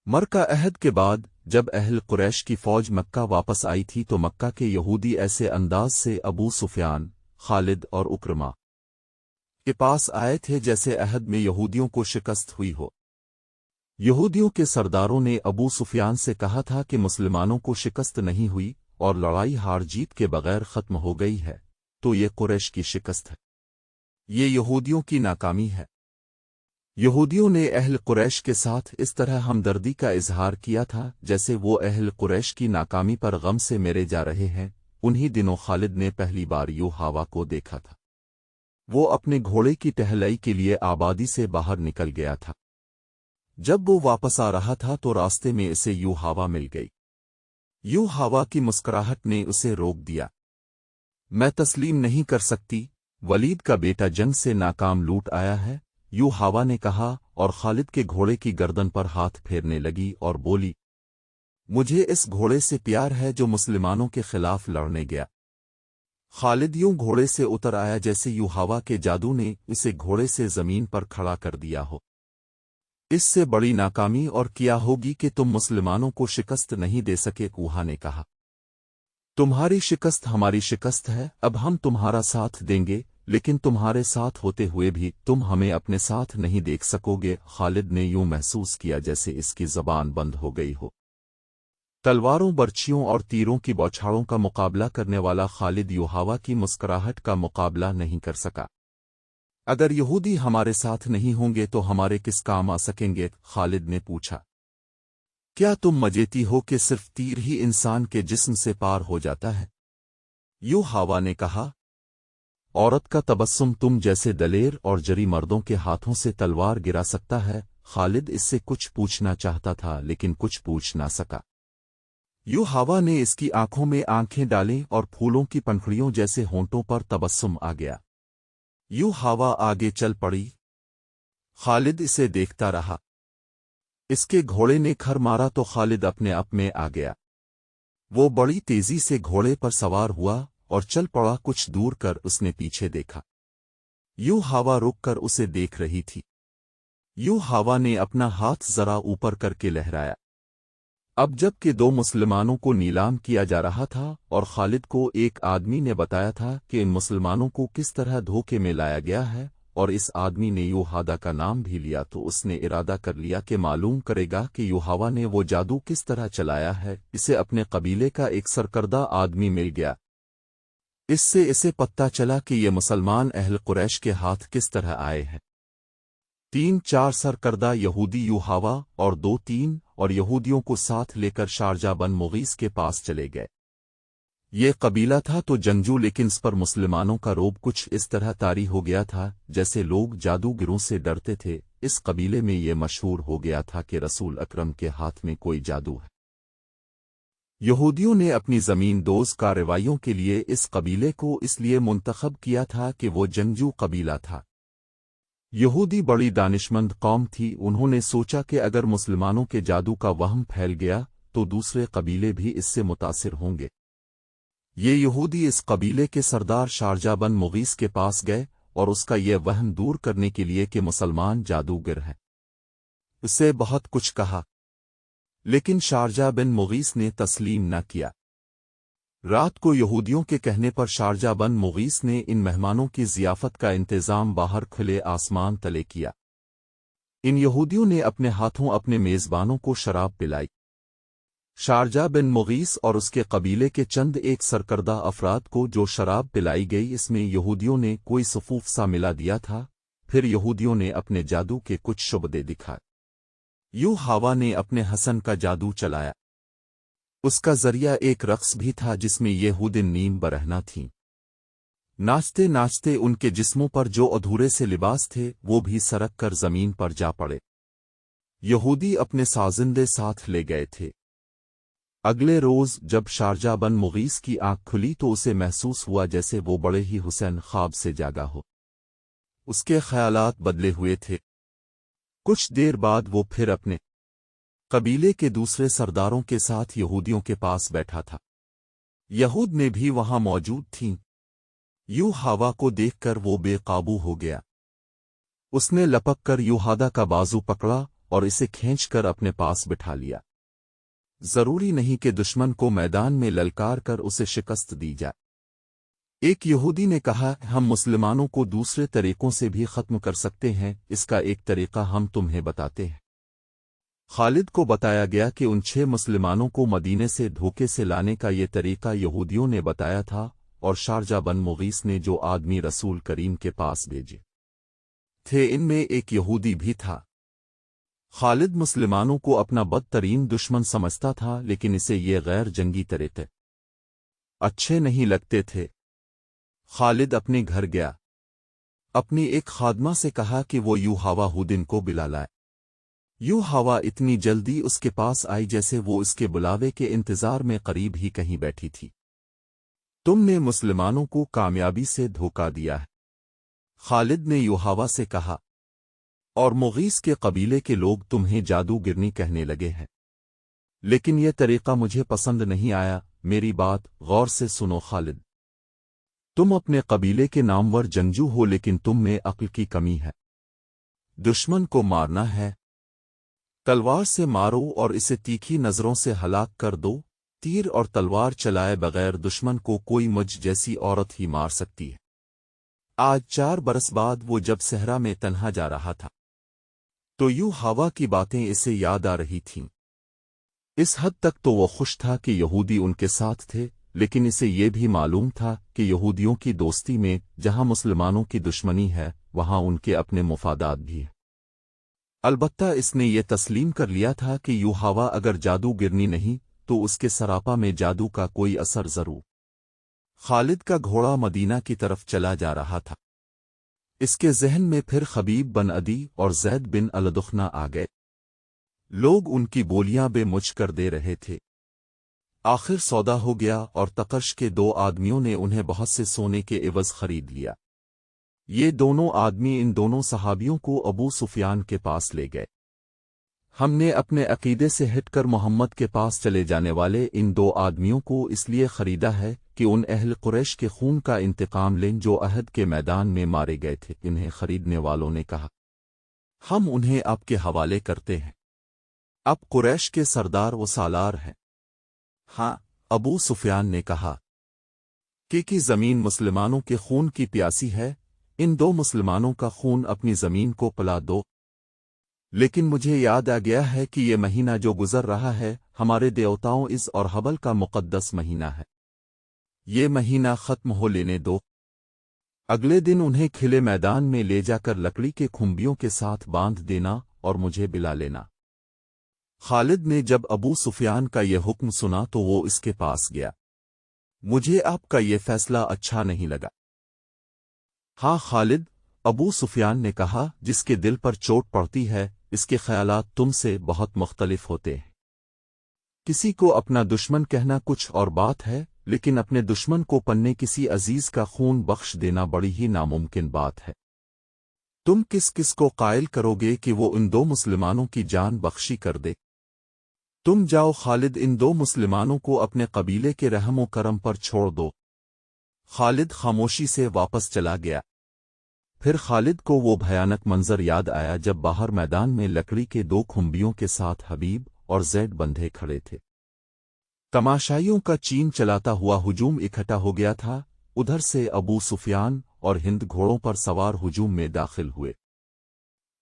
مر کا عہد کے بعد جب اہل قریش کی فوج مکہ واپس آئی تھی تو مکہ کے یہودی ایسے انداز سے ابو سفیان، خالد اور اکرما کے پاس آئے تھے جیسے عہد میں یہودیوں کو شکست ہوئی ہو۔ یہودیوں کے سرداروں نے ابو سفیان سے کہا تھا کہ مسلمانوں کو شکست نہیں ہوئی اور لڑائی ہار جیت کے بغیر ختم ہو گئی ہے، تو یہ قریش کی شکست ہے، یہ یہودیوں کی ناکامی ہے۔ یہودیوں نے اہل قریش کے ساتھ اس طرح ہمدردی کا اظہار کیا تھا جیسے وہ اہل قریش کی ناکامی پر غم سے مرے جا رہے ہیں۔ انہی دنوں خالد نے پہلی بار یوحوا کو دیکھا تھا۔ وہ اپنے گھوڑے کی ٹہلائی کے لیے آبادی سے باہر نکل گیا تھا۔ جب وہ واپس آ رہا تھا تو راستے میں اسے یوحوا مل گئی۔ یوحوا کی مسکراہٹ نے اسے روک دیا۔ میں تسلیم نہیں کر سکتی، ولید کا بیٹا جنگ سے ناکام لوٹ آیا ہے، یوحوا نے کہا اور خالد کے گھوڑے کی گردن پر ہاتھ پھیرنے لگی اور بولی، مجھے اس گھوڑے سے پیار ہے جو مسلمانوں کے خلاف لڑنے گیا۔ خالد یوں گھوڑے سے اتر آیا جیسے یوحوا کے جادو نے اسے گھوڑے سے زمین پر کھڑا کر دیا ہو۔ اس سے بڑی ناکامی اور کیا ہوگی کہ تم مسلمانوں کو شکست نہیں دے سکے، کوہا نے کہا۔ تمہاری شکست ہماری شکست ہے، اب ہم تمہارا ساتھ دیں گے، لیکن تمہارے ساتھ ہوتے ہوئے بھی تم ہمیں اپنے ساتھ نہیں دیکھ سکو گے۔ خالد نے یوں محسوس کیا جیسے اس کی زبان بند ہو گئی ہو۔ تلواروں، برچھیوں اور تیروں کی بوچھاروں کا مقابلہ کرنے والا خالد یوحوا کی مسکراہٹ کا مقابلہ نہیں کر سکا۔ اگر یہودی ہمارے ساتھ نہیں ہوں گے تو ہمارے کس کام آ سکیں گے؟ خالد نے پوچھا۔ کیا تم مجیتی ہو کہ صرف تیر ہی انسان کے جسم سے پار ہو جاتا ہے؟ یوحوا نے کہا۔ عورت کا تبسم تم جیسے دلیر اور جری مردوں کے ہاتھوں سے تلوار گرا سکتا ہے۔ خالد اس سے کچھ پوچھنا چاہتا تھا لیکن کچھ پوچھ نہ سکا۔ یوحوا نے اس کی آنکھوں میں آنکھیں ڈالیں اور پھولوں کی پنکھڑیوں جیسے ہونٹوں پر تبسم آ گیا۔ یوحوا آگے چل پڑی۔ خالد اسے دیکھتا رہا۔ اس کے گھوڑے نے کھر مارا تو خالد اپنے آپ میں آ گیا۔ وہ بڑی تیزی سے گھوڑے پر سوار ہوا اور چل پڑا۔ کچھ دور کر اس نے پیچھے دیکھا۔ یوحوا رک کر اسے دیکھ رہی تھی۔ یوحوا نے اپنا ہاتھ ذرا اوپر کر کے لہرایا۔ اب جب کہ دو مسلمانوں کو نیلام کیا جا رہا تھا اور خالد کو ایک آدمی نے بتایا تھا کہ ان مسلمانوں کو کس طرح دھوکے میں لایا گیا ہے اور اس آدمی نے یوحدا کا نام بھی لیا، تو اس نے ارادہ کر لیا کہ معلوم کرے گا کہ یوحوا نے وہ جادو کس طرح چلایا ہے۔ اسے اپنے قبیلے کا ایک سرکردہ آدمی مل گیا۔ اس سے اسے پتہ چلا کہ یہ مسلمان اہل قریش کے ہاتھ کس طرح آئے ہیں۔ 3-4 سرکردہ یہودی یوحوا اور 2-3 اور یہودیوں کو ساتھ لے کر شارجہ بن مغیث کے پاس چلے گئے۔ یہ قبیلہ تھا تو جنگجو، لیکن اس پر مسلمانوں کا روب کچھ اس طرح طاری ہو گیا تھا جیسے لوگ جادوگروں سے ڈرتے تھے۔ اس قبیلے میں یہ مشہور ہو گیا تھا کہ رسول اکرم کے ہاتھ میں کوئی جادو ہے۔ یہودیوں نے اپنی زمین دوز کارروائیوں کے لیے اس قبیلے کو اس لیے منتخب کیا تھا کہ وہ جنگجو قبیلہ تھا۔ یہودی بڑی دانشمند قوم تھی، انہوں نے سوچا کہ اگر مسلمانوں کے جادو کا وہم پھیل گیا تو دوسرے قبیلے بھی اس سے متاثر ہوں گے۔ یہ یہودی اس قبیلے کے سردار شارجہ بن مغیث کے پاس گئے اور اس کا یہ وہم دور کرنے کے لیے کہ مسلمان جادوگر ہیں اسے بہت کچھ کہا، لیکن شارجہ بن مغیث نے تسلیم نہ کیا۔ رات کو یہودیوں کے کہنے پر شارجہ بن مغیث نے ان مہمانوں کی ضیافت کا انتظام باہر کھلے آسمان تلے کیا۔ ان یہودیوں نے اپنے ہاتھوں اپنے میزبانوں کو شراب پلائی۔ شارجہ بن مغیث اور اس کے قبیلے کے چند ایک سرکردہ افراد کو جو شراب پلائی گئی اس میں یہودیوں نے کوئی صفوف سا ملا دیا تھا۔ پھر یہودیوں نے اپنے جادو کے کچھ شعبے دکھائے۔ یوحوا نے اپنے حسن کا جادو چلایا۔ اس کا ذریعہ ایک رقص بھی تھا جس میں یہودین نیم برہنہ تھیں۔ ناچتے ناچتے ان کے جسموں پر جو ادھورے سے لباس تھے وہ بھی سرک کر زمین پر جا پڑے۔ یہودی اپنے سازندے ساتھ لے گئے تھے۔ اگلے روز جب شارجہ بن مغیث کی آنکھ کھلی تو اسے محسوس ہوا جیسے وہ بڑے ہی حسین خواب سے جاگا ہو۔ اس کے خیالات بدلے ہوئے تھے۔ کچھ دیر بعد وہ پھر اپنے قبیلے کے دوسرے سرداروں کے ساتھ یہودیوں کے پاس بیٹھا تھا۔ یہود نے بھی وہاں موجود تھیں۔ یوحوا کو دیکھ کر وہ بے قابو ہو گیا۔ اس نے لپک کر یوحدا کا بازو پکڑا اور اسے کھینچ کر اپنے پاس بٹھا لیا۔ ضروری نہیں کہ دشمن کو میدان میں للکار کر اسے شکست دی جائے۔ ایک یہودی نے کہا، ہم مسلمانوں کو دوسرے طریقوں سے بھی ختم کر سکتے ہیں، اس کا ایک طریقہ ہم تمہیں بتاتے ہیں۔ خالد کو بتایا گیا کہ ان 6 مسلمانوں کو مدینے سے دھوکے سے لانے کا یہ طریقہ یہودیوں نے بتایا تھا، اور شارجہ بن مغیث نے جو آدمی رسول کریم کے پاس بھیجے تھے ان میں ایک یہودی بھی تھا۔ خالد مسلمانوں کو اپنا بدترین دشمن سمجھتا تھا، لیکن اسے یہ غیر جنگی طریقے اچھے نہیں لگتے تھے۔ خالد اپنے گھر گیا، اپنی ایک خادمہ سے کہا کہ وہ یوحوا ہودن کو بلا لائے۔ یوحوا اتنی جلدی اس کے پاس آئی جیسے وہ اس کے بلاوے کے انتظار میں قریب ہی کہیں بیٹھی تھی۔ تم نے مسلمانوں کو کامیابی سے دھوکا دیا ہے، خالد نے یوحوا سے کہا، اور مغیث کے قبیلے کے لوگ تمہیں جادوگرنی کہنے لگے ہیں، لیکن یہ طریقہ مجھے پسند نہیں آیا۔ میری بات غور سے سنو خالد، تم اپنے قبیلے کے نامور جنگجو ہو، لیکن تم میں عقل کی کمی ہے۔ دشمن کو مارنا ہے، تلوار سے مارو اور اسے تیکھی نظروں سے ہلاک کر دو۔ تیر اور تلوار چلائے بغیر دشمن کو کوئی مجھ جیسی عورت ہی مار سکتی ہے۔ آج 4 برس بعد وہ جب صحرا میں تنہا جا رہا تھا تو یوحوا کی باتیں اسے یاد آ رہی تھیں۔ اس حد تک تو وہ خوش تھا کہ یہودی ان کے ساتھ تھے، لیکن اسے یہ بھی معلوم تھا کہ یہودیوں کی دوستی میں جہاں مسلمانوں کی دشمنی ہے وہاں ان کے اپنے مفادات بھی ہیں۔ البتہ اس نے یہ تسلیم کر لیا تھا کہ یوحوا اگر جادوگرنی نہیں تو اس کے سراپا میں جادو کا کوئی اثر ضرور۔ خالد کا گھوڑا مدینہ کی طرف چلا جا رہا تھا۔ اس کے ذہن میں پھر خبیب بن عدی اور زید بن الدخنہ آ گئے۔ لوگ ان کی بولیاں بے مجھ کر دے رہے تھے۔ آخر سودا ہو گیا اور تقرش کے 2 آدمیوں نے انہیں بہت سے سونے کے عوض خرید لیا۔ یہ دونوں آدمی ان دونوں صحابیوں کو ابو سفیان کے پاس لے گئے۔ ہم نے اپنے عقیدے سے ہٹ کر محمد کے پاس چلے جانے والے ان 2 آدمیوں کو اس لیے خریدا ہے کہ ان اہل قریش کے خون کا انتقام لیں جو عہد کے میدان میں مارے گئے تھے۔ انہیں خریدنے والوں نے کہا، ہم انہیں آپ کے حوالے کرتے ہیں، اب قریش کے سردار و سالار ہیں۔ ہاں، ابو سفیان نے کہا کہ زمین مسلمانوں کے خون کی پیاسی ہے، ان 2 مسلمانوں کا خون اپنی زمین کو پلا دو۔ لیکن مجھے یاد آ گیا ہے کہ یہ مہینہ جو گزر رہا ہے ہمارے دیوتاؤں اس اور حبل کا مقدس مہینہ ہے، یہ مہینہ ختم ہو لینے دو۔ اگلے دن انہیں کھلے میدان میں لے جا کر لکڑی کے کھمبیوں کے ساتھ باندھ دینا اور مجھے بلا لینا۔ خالد نے جب ابو سفیان کا یہ حکم سنا تو وہ اس کے پاس گیا۔ مجھے آپ کا یہ فیصلہ اچھا نہیں لگا۔ ہاں خالد، ابو سفیان نے کہا، جس کے دل پر چوٹ پڑتی ہے اس کے خیالات تم سے بہت مختلف ہوتے ہیں۔ کسی کو اپنا دشمن کہنا کچھ اور بات ہے، لیکن اپنے دشمن کو پننے کسی عزیز کا خون بخش دینا بڑی ہی ناممکن بات ہے۔ تم کس کو قائل کرو گے کہ وہ ان 2 مسلمانوں کی جان بخشی کر دے؟ تم جاؤ خالد، ان 2 مسلمانوں کو اپنے قبیلے کے رحم و کرم پر چھوڑ دو۔ خالد خاموشی سے واپس چلا گیا۔ پھر خالد کو وہ بھیانک منظر یاد آیا جب باہر میدان میں لکڑی کے 2 کھمبیوں کے ساتھ حبیب اور زید بندھے کھڑے تھے۔ تماشائیوں کا چین چلاتا ہوا ہجوم اکٹھا ہو گیا تھا۔ ادھر سے ابو سفیان اور ہند گھوڑوں پر سوار ہجوم میں داخل ہوئے۔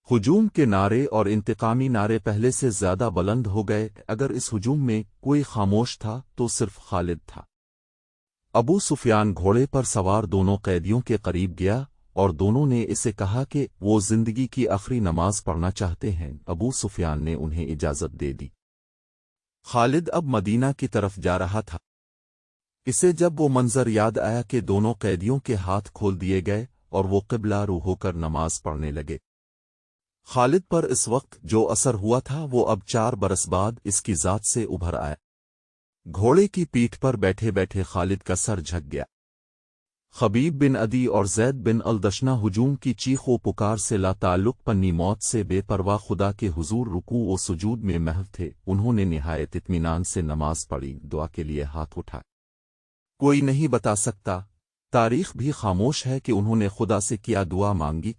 ہجوم کے نعرے اور انتقامی نعرے پہلے سے زیادہ بلند ہو گئے۔ اگر اس ہجوم میں کوئی خاموش تھا تو صرف خالد تھا۔ ابو سفیان گھوڑے پر سوار دونوں قیدیوں کے قریب گیا اور دونوں نے اسے کہا کہ وہ زندگی کی آخری نماز پڑھنا چاہتے ہیں۔ ابو سفیان نے انہیں اجازت دے دی۔ خالد اب مدینہ کی طرف جا رہا تھا۔ اسے جب وہ منظر یاد آیا کہ دونوں قیدیوں کے ہاتھ کھول دیے گئے اور وہ قبلہ رو ہو کر نماز پڑھنے لگے۔ خالد پر اس وقت جو اثر ہوا تھا وہ اب 4 برس بعد اس کی ذات سے ابھر آیا۔ گھوڑے کی پیٹھ پر بیٹھے بیٹھے خالد کا سر جھک گیا۔ خبیب بن عدی اور زید بن الدشنہ ہجوم کی چیخ و پکار سے لا تعلق پنی موت سے بے پرواہ خدا کے حضور رکوع و سجود میں محو تھے۔ انہوں نے نہایت اطمینان سے نماز پڑھی، دعا کے لیے ہاتھ اٹھا۔ کوئی نہیں بتا سکتا، تاریخ بھی خاموش ہے کہ انہوں نے خدا سے کیا دعا مانگی۔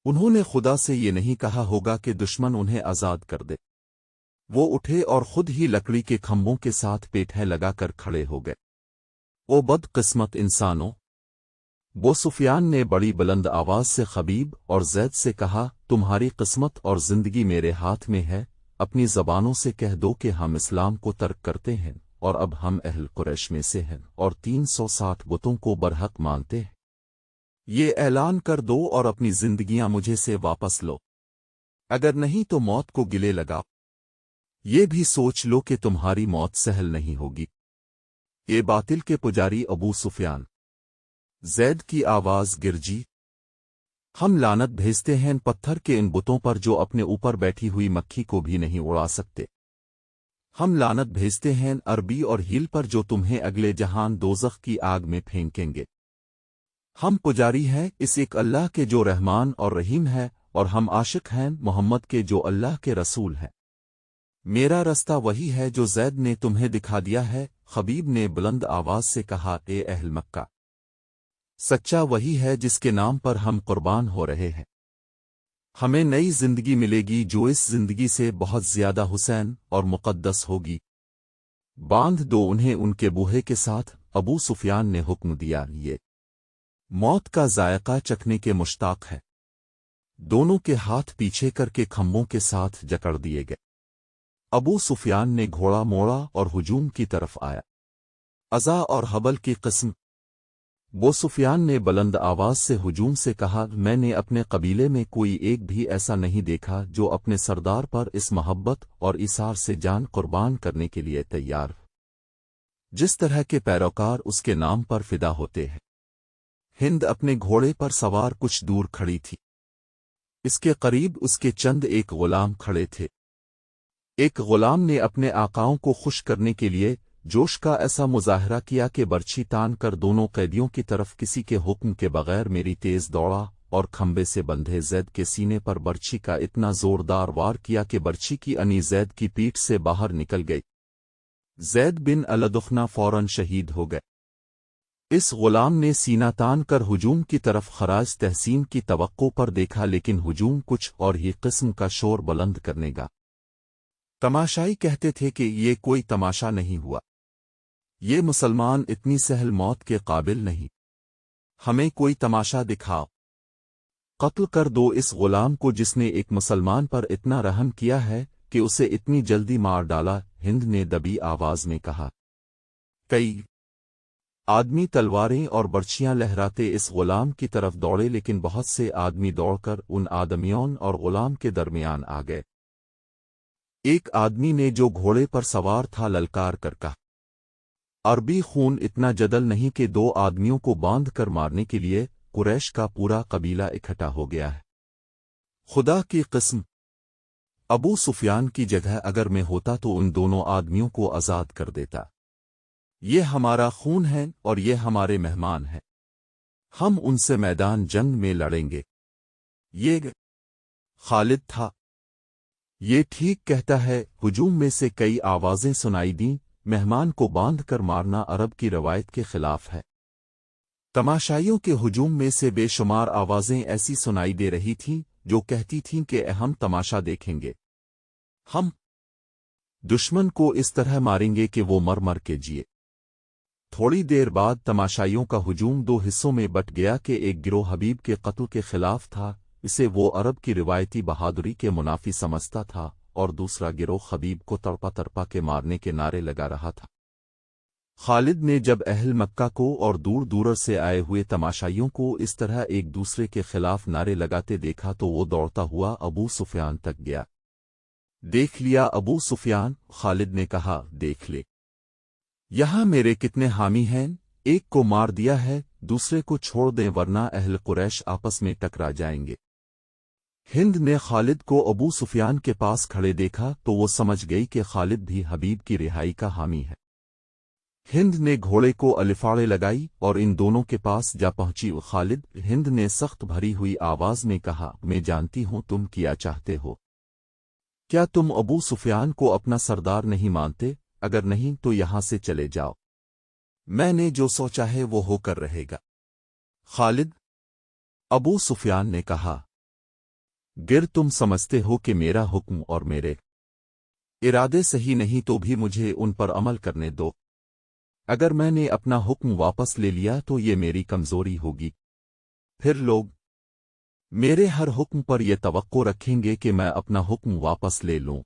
انہوں نے خدا سے یہ نہیں کہا ہوگا کہ دشمن انہیں آزاد کر دے۔ وہ اٹھے اور خود ہی لکڑی کے کھمبوں کے ساتھ پیٹھیں لگا کر کھڑے ہو گئے۔ او بد قسمت انسانوں! ابو سفیان نے بڑی بلند آواز سے خبیب اور زید سے کہا، تمہاری قسمت اور زندگی میرے ہاتھ میں ہے، اپنی زبانوں سے کہہ دو کہ ہم اسلام کو ترک کرتے ہیں اور اب ہم اہل قریش میں سے ہیں اور 360 بتوں کو برحق مانتے ہیں۔ یہ اعلان کر دو اور اپنی زندگیاں مجھے سے واپس لو، اگر نہیں تو موت کو گلے لگا۔ یہ بھی سوچ لو کہ تمہاری موت سہل نہیں ہوگی۔ یہ باطل کے پجاری ابو سفیان۔ زید کی آواز گرجی، ہم لعنت بھیجتے ہیں پتھر کے ان بتوں پر جو اپنے اوپر بیٹھی ہوئی مکھی کو بھی نہیں اڑا سکتے۔ ہم لعنت بھیجتے ہیں عربی اور ہیل پر جو تمہیں اگلے جہان دوزخ کی آگ میں پھینکیں گے۔ ہم پجاری ہیں اس ایک اللہ کے جو رحمان اور رحیم ہے، اور ہم عاشق ہیں محمد کے جو اللہ کے رسول ہیں۔ میرا رستہ وہی ہے جو زید نے تمہیں دکھا دیا ہے۔ خبیب نے بلند آواز سے کہا، اے اہل مکہ! سچا وہی ہے جس کے نام پر ہم قربان ہو رہے ہیں۔ ہمیں نئی زندگی ملے گی جو اس زندگی سے بہت زیادہ حسین اور مقدس ہوگی۔ باندھ دو انہیں ان کے بوہے کے ساتھ۔ ابو سفیان نے حکم دیا، یہ موت کا ذائقہ چکھنے کے مشتاق ہے۔ دونوں کے ہاتھ پیچھے کر کے کھمبوں کے ساتھ جکڑ دیے گئے۔ ابو سفیان نے گھوڑا موڑا اور ہجوم کی طرف آیا۔ عزا اور حبل کی قسم! ابو سفیان نے بلند آواز سے ہجوم سے کہا، میں نے اپنے قبیلے میں کوئی ایک بھی ایسا نہیں دیکھا جو اپنے سردار پر اس محبت اور ایثار سے جان قربان کرنے کے لیے تیار ہو جس طرح کے پیروکار اس کے نام پر فدا ہوتے ہیں۔ ہند اپنے گھوڑے پر سوار کچھ دور کھڑی تھی۔ اس کے قریب اس کے چند ایک غلام کھڑے تھے۔ ایک غلام نے اپنے آقاؤں کو خوش کرنے کے لیے جوش کا ایسا مظاہرہ کیا کہ برچھی تان کر دونوں قیدیوں کی طرف کسی کے حکم کے بغیر میری تیز دوڑا اور کھمبے سے بندھے زید کے سینے پر برچھی کا اتنا زوردار وار کیا کہ برچھی کی انی زید کی پیٹھ سے باہر نکل گئی۔ زید بن الدخنا فوراً شہید ہو گئے۔ اس غلام نے سینہ تان کر ہجوم کی طرف خراج تحسین کی توقع پر دیکھا، لیکن ہجوم کچھ اور ہی قسم کا شور بلند کرنے گا۔ تماشائی کہتے تھے کہ یہ کوئی تماشا نہیں ہوا، یہ مسلمان اتنی سہل موت کے قابل نہیں، ہمیں کوئی تماشا دکھاؤ۔ قتل کر دو اس غلام کو جس نے ایک مسلمان پر اتنا رحم کیا ہے کہ اسے اتنی جلدی مار ڈالا۔ ہند نے دبی آواز میں کہا۔ کئی آدمی تلواریں اور برچھیاں لہراتے اس غلام کی طرف دوڑے، لیکن بہت سے آدمی دوڑ کر ان آدمیوں اور غلام کے درمیان آ گئے۔ ایک آدمی نے جو گھوڑے پر سوار تھا للکار کر کہا، عربی خون اتنا جدل نہیں کہ دو آدمیوں کو باندھ کر مارنے کے لیے قریش کا پورا قبیلہ اکٹھا ہو گیا ہے۔ خدا کی قسم! ابو سفیان کی جگہ اگر میں ہوتا تو ان دونوں آدمیوں کو آزاد کر دیتا۔ یہ ہمارا خون ہے اور یہ ہمارے مہمان ہیں، ہم ان سے میدان جنگ میں لڑیں گے۔ یہ خالد تھا۔ یہ ٹھیک کہتا ہے۔ ہجوم میں سے کئی آوازیں سنائی دیں۔ مہمان کو باندھ کر مارنا عرب کی روایت کے خلاف ہے۔ تماشائیوں کے ہجوم میں سے بے شمار آوازیں ایسی سنائی دے رہی تھیں جو کہتی تھیں کہ ہم تماشا دیکھیں گے، ہم دشمن کو اس طرح ماریں گے کہ وہ مر مر کے جیے۔ تھوڑی دیر بعد تماشائیوں کا ہجوم دو حصوں میں بٹ گیا کہ ایک گروہ حبیب کے قتل کے خلاف تھا، اسے وہ عرب کی روایتی بہادری کے منافی سمجھتا تھا، اور دوسرا گروہ حبیب کو تڑپا تڑپا کے مارنے کے نعرے لگا رہا تھا۔ خالد نے جب اہل مکہ کو اور دور دور سے آئے ہوئے تماشائیوں کو اس طرح ایک دوسرے کے خلاف نعرے لگاتے دیکھا تو وہ دوڑتا ہوا ابو سفیان تک گیا۔ دیکھ لیا ابو سفیان؟ خالد نے کہا، دیکھ لے۔ یہاں میرے کتنے حامی ہیں، ایک کو مار دیا ہے، دوسرے کو چھوڑ دیں ورنہ اہل قریش آپس میں ٹکرا جائیں گے۔ ہند نے خالد کو ابو سفیان کے پاس کھڑے دیکھا تو وہ سمجھ گئی کہ خالد بھی حبیب کی رہائی کا حامی ہے۔ ہند نے گھوڑے کو الفاڑے لگائی اور ان دونوں کے پاس جا پہنچی۔ خالد، ہند نے سخت بھری ہوئی آواز میں کہا، میں جانتی ہوں تم کیا چاہتے ہو۔ کیا تم ابو سفیان کو اپنا سردار نہیں مانتے؟ اگر نہیں تو یہاں سے چلے جاؤ، میں نے جو سوچا ہے وہ ہو کر رہے گا۔ خالد، ابو سفیان نے کہا، گر تم سمجھتے ہو کہ میرا حکم اور میرے ارادے صحیح نہیں تو بھی مجھے ان پر عمل کرنے دو۔ اگر میں نے اپنا حکم واپس لے لیا تو یہ میری کمزوری ہوگی۔ پھر لوگ میرے ہر حکم پر یہ توقع رکھیں گے کہ میں اپنا حکم واپس لے لوں۔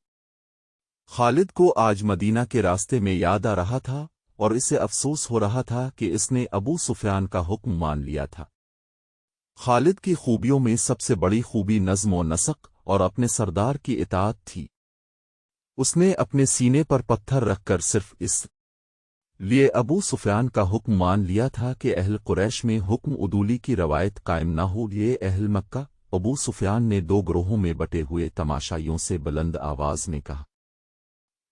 خالد کو آج مدینہ کے راستے میں یاد آ رہا تھا اور اسے افسوس ہو رہا تھا کہ اس نے ابو سفیان کا حکم مان لیا تھا۔ خالد کی خوبیوں میں سب سے بڑی خوبی نظم و نسق اور اپنے سردار کی اطاعت تھی۔ اس نے اپنے سینے پر پتھر رکھ کر صرف اس لیے ابو سفیان کا حکم مان لیا تھا کہ اہل قریش میں حکم عدولی کی روایت قائم نہ ہو۔ یہ اہل مکہ ابو سفیان نے دو گروہوں میں بٹے ہوئے تماشائیوں سے بلند آواز میں کہا،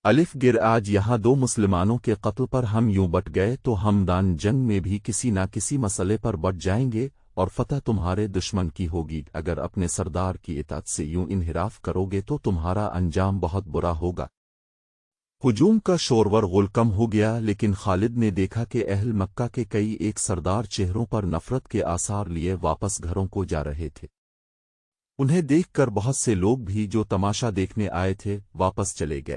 الف گر آج یہاں دو مسلمانوں کے قتل پر ہم یوں بٹ گئے تو ہم دان جنگ میں بھی کسی نہ کسی مسئلے پر بٹ جائیں گے اور فتح تمہارے دشمن کی ہوگی۔ اگر اپنے سردار کی اطاعت سے یوں انحراف کرو گے تو تمہارا انجام بہت برا ہوگا۔ ہجوم کا شورور غل کم ہو گیا، لیکن خالد نے دیکھا کہ اہل مکہ کے کئی ایک سردار چہروں پر نفرت کے آثار لیے واپس گھروں کو جا رہے تھے۔ انہیں دیکھ کر بہت سے لوگ بھی جو تماشا دیکھنے آئے تھے واپس چلے گئے۔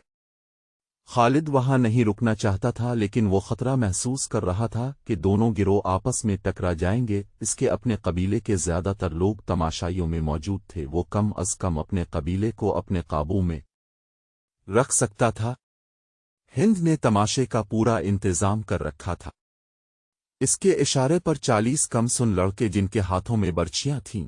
خالد وہاں نہیں رکنا چاہتا تھا، لیکن وہ خطرہ محسوس کر رہا تھا کہ دونوں گروہ آپس میں ٹکرا جائیں گے۔ اس کے اپنے قبیلے کے زیادہ تر لوگ تماشائیوں میں موجود تھے، وہ کم از کم اپنے قبیلے کو اپنے قابو میں رکھ سکتا تھا۔ ہند نے تماشے کا پورا انتظام کر رکھا تھا۔ اس کے اشارے پر 40 کم سن لڑکے جن کے ہاتھوں میں برچیاں تھیں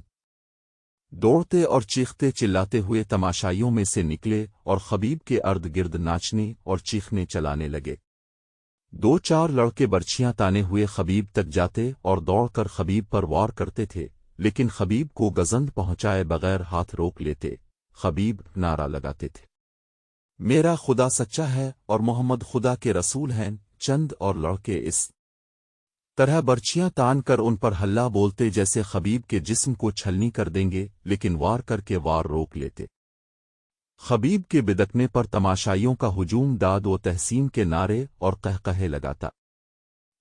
دوڑتے اور چیختے چلاتے ہوئے تماشائیوں میں سے نکلے اور خبیب کے ارد گرد ناچنے اور چیخنے چلانے لگے۔ 2-4 لڑکے برچیاں تانے ہوئے خبیب تک جاتے اور دوڑ کر خبیب پر وار کرتے تھے، لیکن خبیب کو گزند پہنچائے بغیر ہاتھ روک لیتے۔ خبیب نعرہ لگاتے تھے، میرا خدا سچا ہے اور محمد خدا کے رسول ہیں۔ چند اور لڑکے اس طرح برچیاں تان کر ان پر ہلہ بولتے جیسے خبیب کے جسم کو چھلنی کر دیں گے، لیکن وار کر کے وار روک لیتے۔ خبیب کے بدکنے پر تماشائیوں کا ہجوم داد و تحسین کے نعرے اور قہقہے لگاتا۔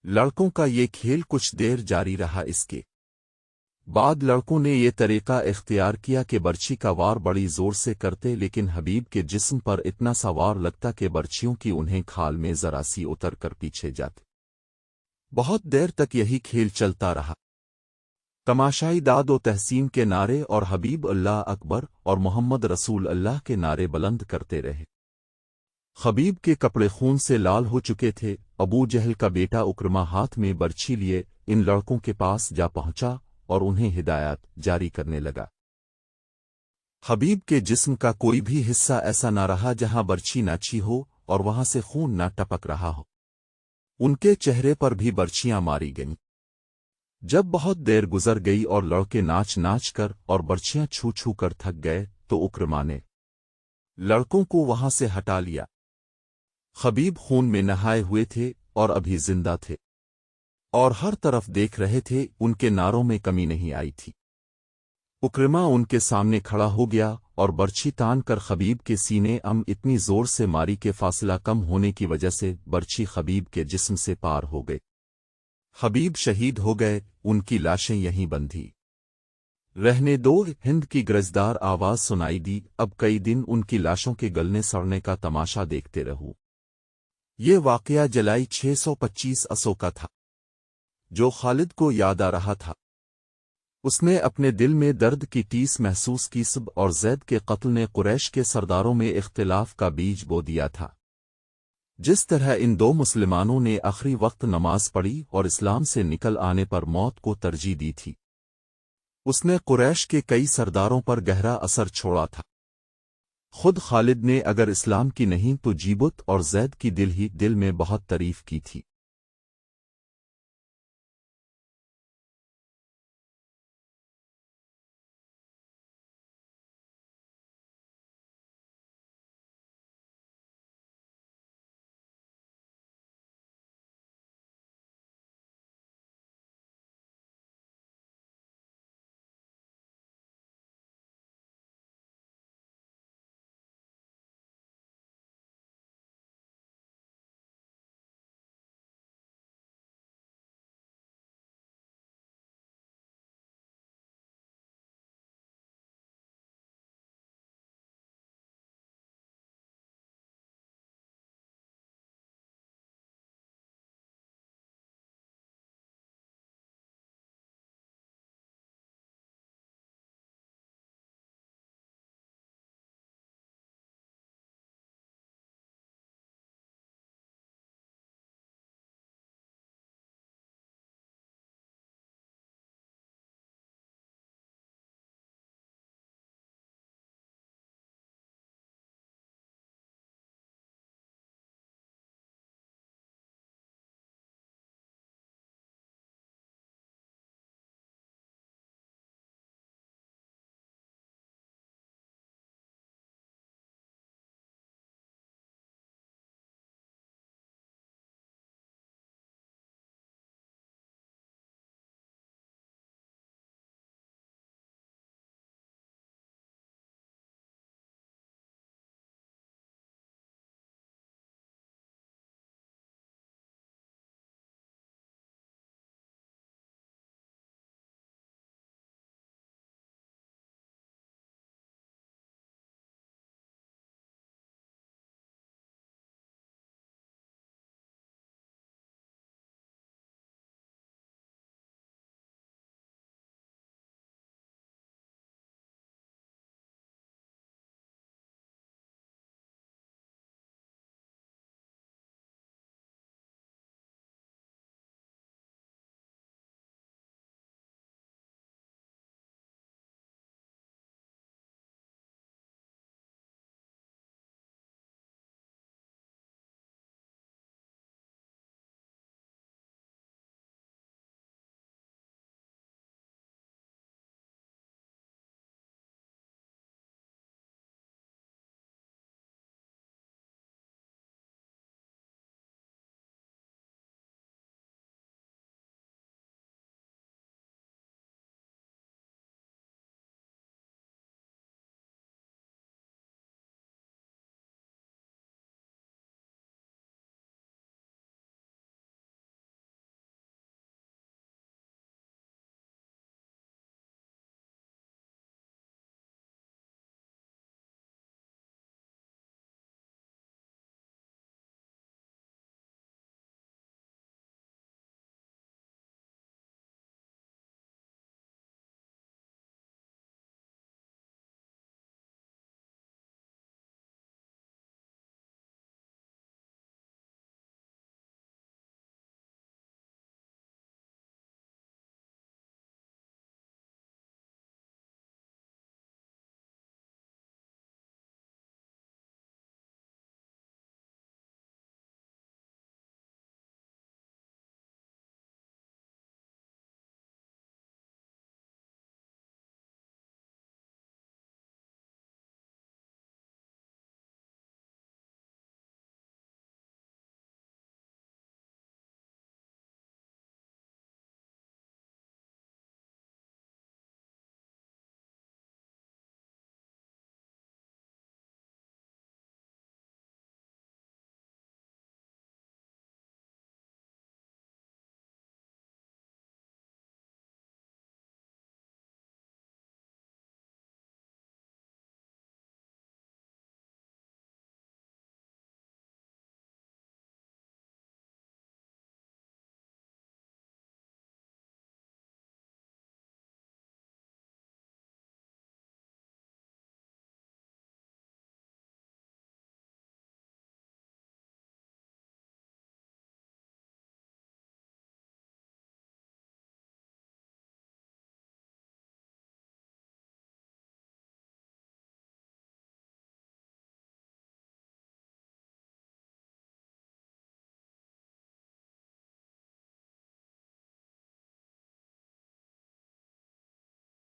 لڑکوں کا یہ کھیل کچھ دیر جاری رہا۔ اس کے بعد لڑکوں نے یہ طریقہ اختیار کیا کہ برچھی کا وار بڑی زور سے کرتے، لیکن حبیب کے جسم پر اتنا سا وار لگتا کہ برچھیوں کی انہیں کھال میں ذرا سی اتر کر پیچھے جاتے۔ بہت دیر تک یہی کھیل چلتا رہا۔ تماشائی داد و تحسین کے نعرے اور حبیب اللہ اکبر اور محمد رسول اللہ کے نعرے بلند کرتے رہے۔ خبیب کے کپڑے خون سے لال ہو چکے تھے۔ ابو جہل کا بیٹا اکرما ہاتھ میں برچھی لیے ان لڑکوں کے پاس جا پہنچا اور انہیں ہدایات جاری کرنے لگا۔ حبیب کے جسم کا کوئی بھی حصہ ایسا نہ رہا جہاں برچھی نہ چھی ہو اور وہاں سے خون نہ ٹپک رہا ہو۔ ان کے چہرے پر بھی برچیاں ماری گئیں۔ جب بہت دیر گزر گئی اور لڑکے ناچ ناچ کر اور برچیاں چھو چھو کر تھک گئے تو اکرما نے لڑکوں کو وہاں سے ہٹا لیا۔ خبیب خون میں نہائے ہوئے تھے اور ابھی زندہ تھے اور ہر طرف دیکھ رہے تھے، ان کے نعروں میں کمی نہیں آئی تھی۔ اکرما ان کے سامنے کھڑا ہو گیا اور برچھی تان کر خبیب کے سینے اتنی زور سے ماری کہ فاصلہ کم ہونے کی وجہ سے برچھی خبیب کے جسم سے پار ہو گئی۔ خبیب شہید ہو گئے، ان کی لاشیں یہیں بندھی رہنے دو۔ ہند کی گرجدار آواز سنائی دی، اب کئی دن ان کی لاشوں کے گلنے سڑنے کا تماشا دیکھتے رہو۔ یہ واقعہ جولائی 625 عیسوی کا تھا، جو خالد کو یاد آ رہا تھا۔ اس نے اپنے دل میں درد کی ٹیس محسوس کی۔ سب اور زید کے قتل نے قریش کے سرداروں میں اختلاف کا بیج بو دیا تھا۔ جس طرح ان دو مسلمانوں نے آخری وقت نماز پڑھی اور اسلام سے نکل آنے پر موت کو ترجیح دی تھی، اس نے قریش کے کئی سرداروں پر گہرا اثر چھوڑا تھا۔ خود خالد نے اگر اسلام کی نہیں تو جیبت اور زید کی دل میں بہت تعریف کی تھی۔